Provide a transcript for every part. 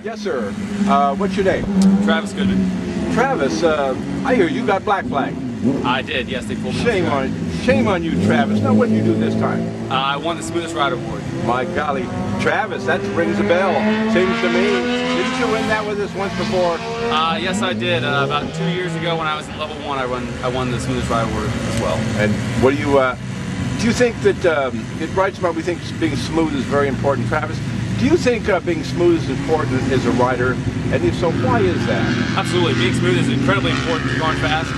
Yes, sir. What's your name? Travis Goodman. Travis, I hear you got black flag. I did, yes, they pulled me Shame on you, Travis. Now, what did you do this time? I won the Smoothest Rider award. My golly, Travis, that rings a bell. Seems to me. Didn't you win that with us once before? Yes, I did. About 2 years ago when I was in level 1, I won the Smoothest Rider award as well. And what do you think that at Ridesmart we think being smooth is very important, Travis? Do you think being smooth is important as a rider? And if so, why is that? Absolutely. Being smooth is incredibly important if you're going fast.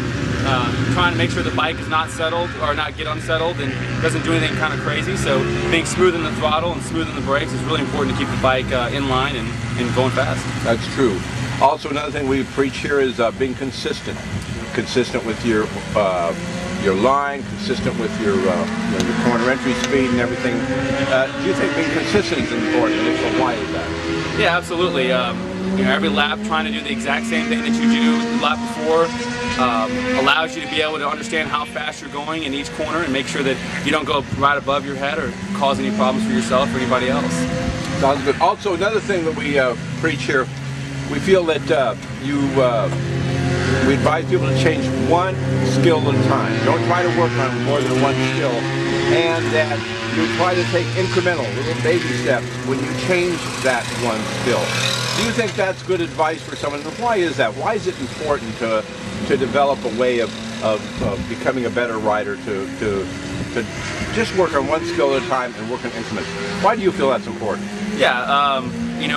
Trying to make sure the bike is not settled or not get unsettled and doesn't do anything kind of crazy. So being smooth in the throttle and smooth in the brakes is really important to keep the bike in line and going fast. That's true. Also, another thing we preach here is being consistent. Consistent with your line, consistent with your corner entry speed and everything. Do you think being consistent is important? And if so, why is that? Yeah, absolutely. Every lap trying to do the exact same thing that you do the lap before allows you to be able to understand how fast you're going in each corner and make sure that you don't go right above your head or cause any problems for yourself or anybody else. Sounds good. Also, another thing that we preach here, we feel that we advise people to change one skill at a time. Don't try to work on more than one skill, and that you try to take incremental, little baby steps when you change that one skill. Do you think that's good advice for someone? And why is that? Why is it important to develop a way of becoming a better rider, to just work on one skill at a time and work in increments? Why do you feel that's important? Yeah,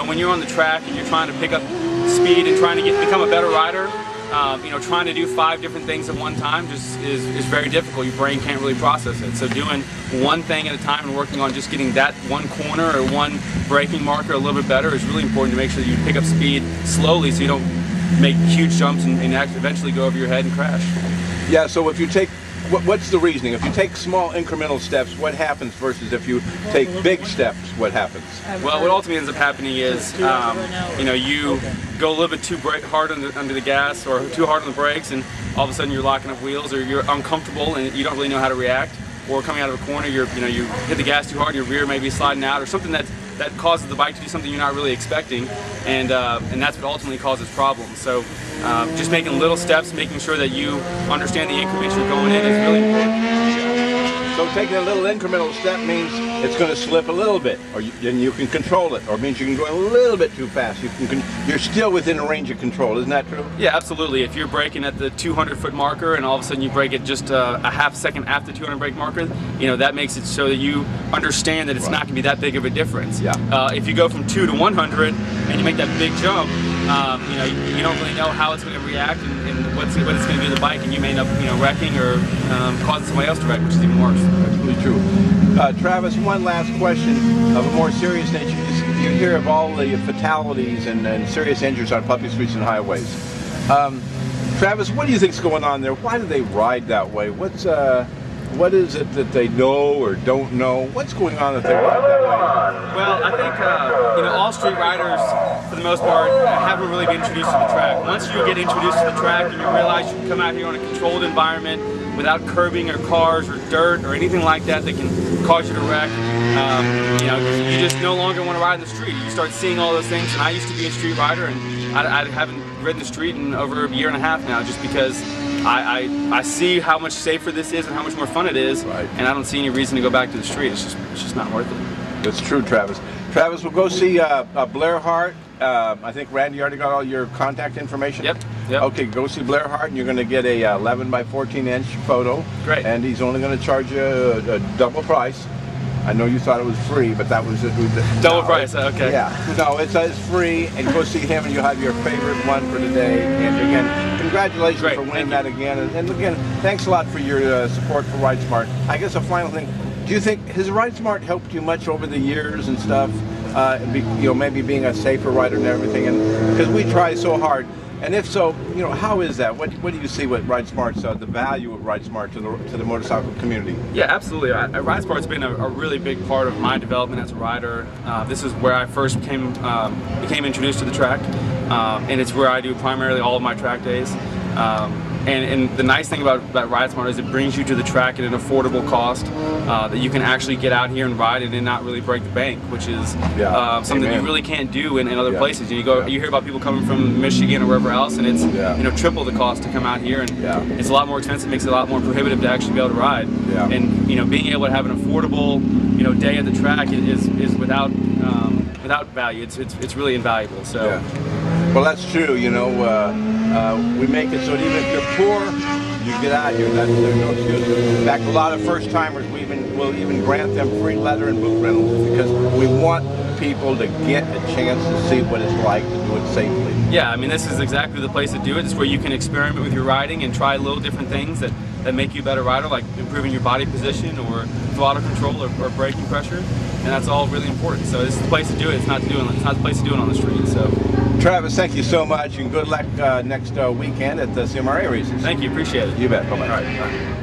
when you're on the track and you're trying to pick up speed and trying to become a better rider, trying to do 5 different things at one time just is very difficult. Your brain can't really process it. So doing one thing at a time and working on just getting that one corner or one braking marker a little bit better is really important to make sure that you pick up speed slowly so you don't make huge jumps and eventually go over your head and crash. Yeah, so if you take, what's the reasoning? If you take small incremental steps, what happens versus if you take big steps, what happens? Well, what ultimately ends up happening is, you go a little bit too hard under the gas or too hard on the brakes, and all of a sudden you're locking up wheels, or you're uncomfortable and you don't really know how to react. Or coming out of a corner, you hit the gas too hard, your rear may be sliding out, or something that causes the bike to do something you're not really expecting, and that's what ultimately causes problems. So just making little steps, making sure that you understand the increments you're going in is really important. So taking a little incremental step means it's going to slip a little bit, and you can control it, or it means you can go a little bit too fast. You're still within a range of control, isn't that true? Yeah, absolutely. If you're braking at the 200-foot marker and all of a sudden you brake it just a half second after the 200 brake marker, that makes it so that you understand that it's not going to be that big of a difference. Yeah. If you go from 2 to 100 and you make that big jump, you don't really know how it's going to react and what it's going to do to the bike, and you may end up wrecking or causing somebody else to wreck, which is even worse. That's really true. Travis, one last question of a more serious nature. You hear of all the fatalities and serious injuries on public streets and highways. Travis, what do you think's going on there? Why do they ride that way? What is it that they know or don't know? What's going on that they ride that way? Well, I think all street riders, for the most part, haven't really been introduced to the track. Once you get introduced to the track and you realize you can come out here in a controlled environment without curbing or cars or dirt or anything like that can cause you to wreck, you just no longer want to ride in the street. You start seeing all those things, and I used to be a street rider, and I haven't ridden the street in over a year and a half now, just because I see how much safer this is and how much more fun it is, right. And I don't see any reason to go back to the street. It's just not worth it. That's true, Travis. Travis, we'll go see Blair Hart. I think Randy already got all your contact information. Yep. Okay, go see Blair Hart, and you're going to get a 11 by 14 inch photo. Great. And he's only going to charge you a double price. I know you thought it was free, but that was double price. Okay. Yeah. No, it's free, and go see him, and you'll have your favorite one for today. And again, congratulations for winning that again. And again, thanks a lot for your support for Ridesmart. I guess a final thing. Do you think has Ridesmart helped you much over the years and stuff? Maybe being a safer rider and everything, and because we try so hard. And if so, how is that? What do you see? What Ridesmart's the value of Ridesmart to the motorcycle community? Yeah, absolutely. Ridesmart's been a really big part of my development as a rider. This is where I first became introduced to the track, and it's where I do primarily all of my track days. And the nice thing about Ridesmart is it brings you to the track at an affordable cost that you can actually get out here and ride it and not really break the bank, which is something that you really can't do in other places. You hear about people coming from Michigan or wherever else, and it's triple the cost to come out here, and it's a lot more expensive. Makes it a lot more prohibitive to actually be able to ride. And being able to have an affordable day at the track is without value. It's really invaluable. So. Well, that's true. We make it so that even if you're poor, you get out here. There's no excuse. In fact, a lot of first-timers, we'll even grant them free leather and boot rentals because we want people to get a chance to see what it's like to do it safely. Yeah, I mean, this is exactly the place to do it. It's where you can experiment with your riding and try little different things that make you a better rider, like improving your body position or throttle control or braking pressure, and that's all really important. So this is the place to do it. It's not the place to do it on the street. So. Travis, thank you so much, and good luck next weekend at the CMRA races. Thank you, appreciate it. You bet. Bye-bye. All right.